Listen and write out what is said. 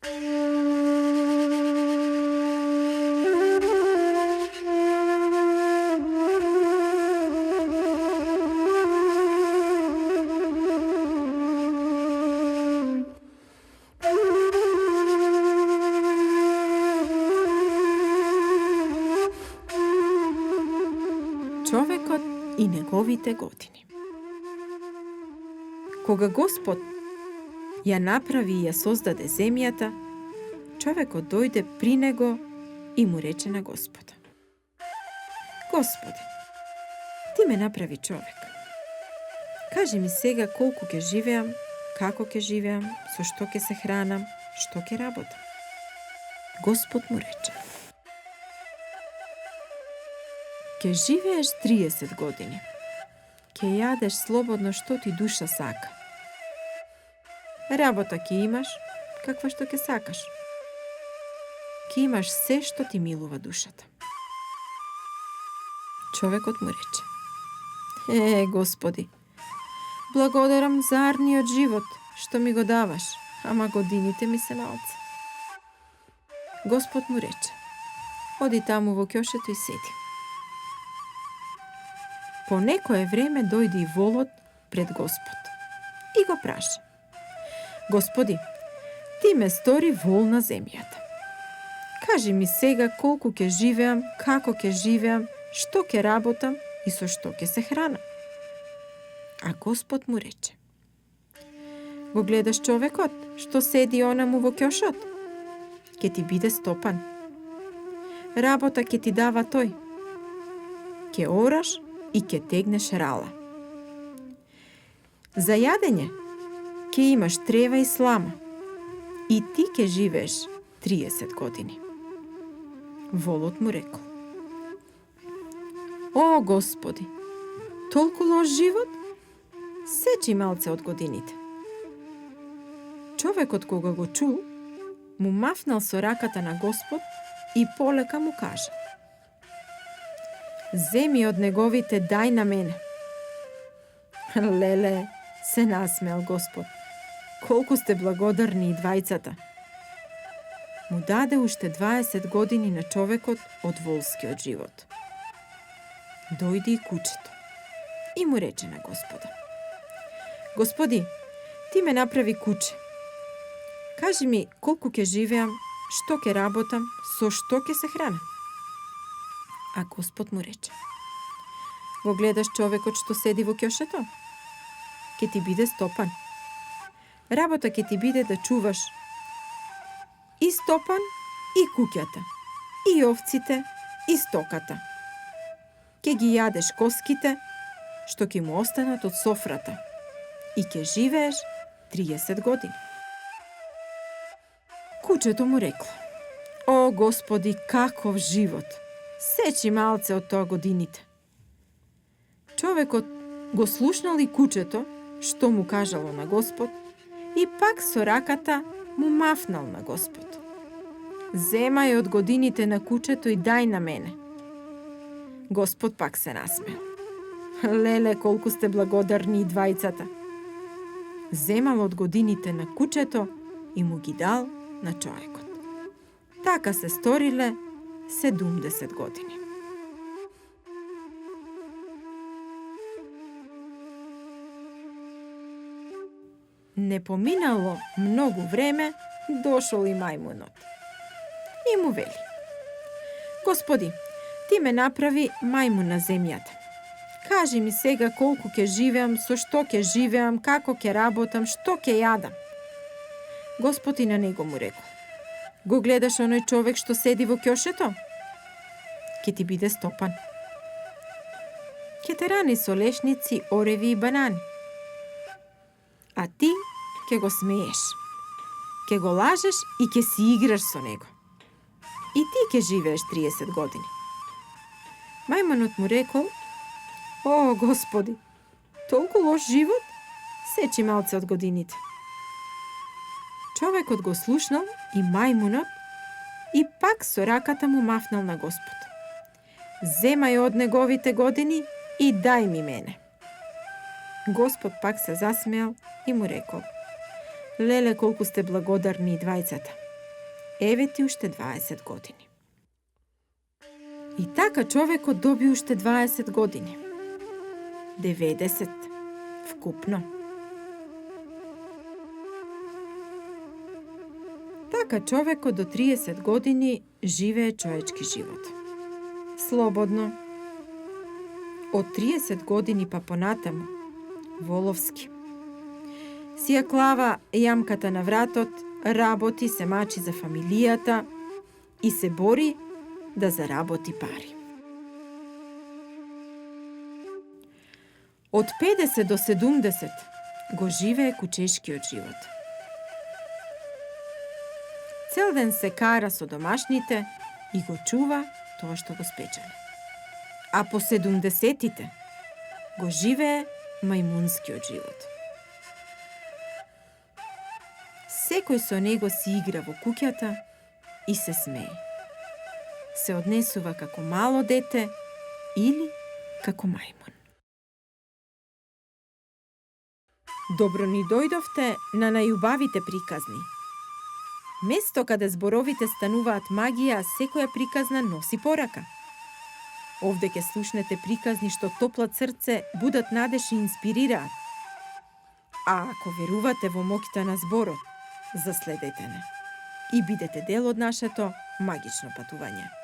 Човекот и неговите години. Кога Господ ја направи и ја создаде земјата, човекот дојде при него и му рече на Господа: Господи, ти ме направи човек. Кажи ми сега колку ќе живеам, како ќе живеам, со што ќе се хранам, што ќе работам. Господ му рече: ќе живееш 30 години. Ќе јадеш слободно што ти душа сака. Работа ќе имаш, каква што ќе сакаш. Ќе имаш се што ти милува душата. Човекот му рече: Господи, благодарам за арниот живот што ми го даваш, ама годините ми се малце. Господ му рече: оди таму во ќошето и седи. По некое време дојде и волот пред Господ и го праша: Господи, ти ме стори вол на земјата. Кажи ми сега колку ќе живеам, како ќе живеам, што ќе работам и со што ќе се хранам. А Господ му рече: го гледаш човекот што седи онаму во ќошот? Ќе ти биде стопан. Работа ќе ти дава тој. Ќе ораш и ќе тегнеш рала. За јадење ќе имаш трева и слама и ти ќе живееш 30 години. Волот му рекол: О, Господи, толку лош живот? Сечи малце од годините. Човекот кога го чул, му мафнал со раката на Господ и полека му кажа: Земи од неговите, дај на мене. Леле, се насмеал Господ. Колку сте благодарни и двајцата. Му даде уште 20 години на човекот од волскиот живот. Дојде и кучето и му рече на Господа: Господи, ти ме направи куче. Кажи ми колку ќе живеам, што ќе работам, со што ќе се хранам. А Господ му рече: го гледаш човекот што седи во ќошето? Ќе ти биде стопан. Работа ќе ти биде да чуваш и стопан, и куќата, и овците, и стоката. Ќе ги јадеш коските, што ќе му останат од софрата, и ќе живееш 30 години. Кучето му рекло: О, Господи, каков живот! Сечи малце од тоа годините. Човекот го слушнал и кучето, што му кажало на Господ, и пак со раката му мафнал на Господ. Земај од годините на кучето и дај на мене. Господ пак се насмеал. Леле, колку сте благодарни и двајцата. Земал од годините на кучето и му ги дал на човекот. Така се сториле 70 години. Не поминало многу време, дошол и мајмунот. И му вели: Господи, ти ме направи мајмун на земјата. Кажи ми сега колку ќе живеам, со што ќе живеам, како ќе работам, што ќе јадам. Господ и на него му рекол: го гледаш оној човек што седи во ќошето? Ќе ти биде стопан. Ќе те рани со лешници, ореви и банани. А ти ќе го смееш. Ќе го лажеш и ќе си играш со него. И ти ќе живееш 30 години. Мајмунот му рекол: О, Господи, толку лош живот? Сечи малце од годините. Човекот го слушнал и мајмунот и пак со раката му мафнал на Господ. Земај од неговите години и дај ми мене. Господ пак се засмеал и му рекол: Леле, колку сте благодарни и двајцата. Еве ти уште 20 години. И така човекот доби уште 20 години. 90 вкупно. Така човекот до 30 години живее човечки живот. Слободно. Од 30 години па понатаму, воловски. Си ја клава јамката на вратот, работи, се мачи за фамилијата и се бори да заработи пари. Од 50 до 70 го живее кучешкиот живот. Цел ден се кара со домашните и го чува тоа што го спечели. А по 70-тите го живее мајмунскиот живот. Секој со него си игра во куќата и се смее. Се однесува како мало дете или како мајмун. Добро ни дојдовте на најубавите приказни. Место каде зборовите стануваат магија, секоја приказна носи порака. Овде ќе слушнете приказни што топлат срце, будат надеж и инспирираат. А ако верувате во моќта на зборот, заследете не и бидете дел од нашето магично патување.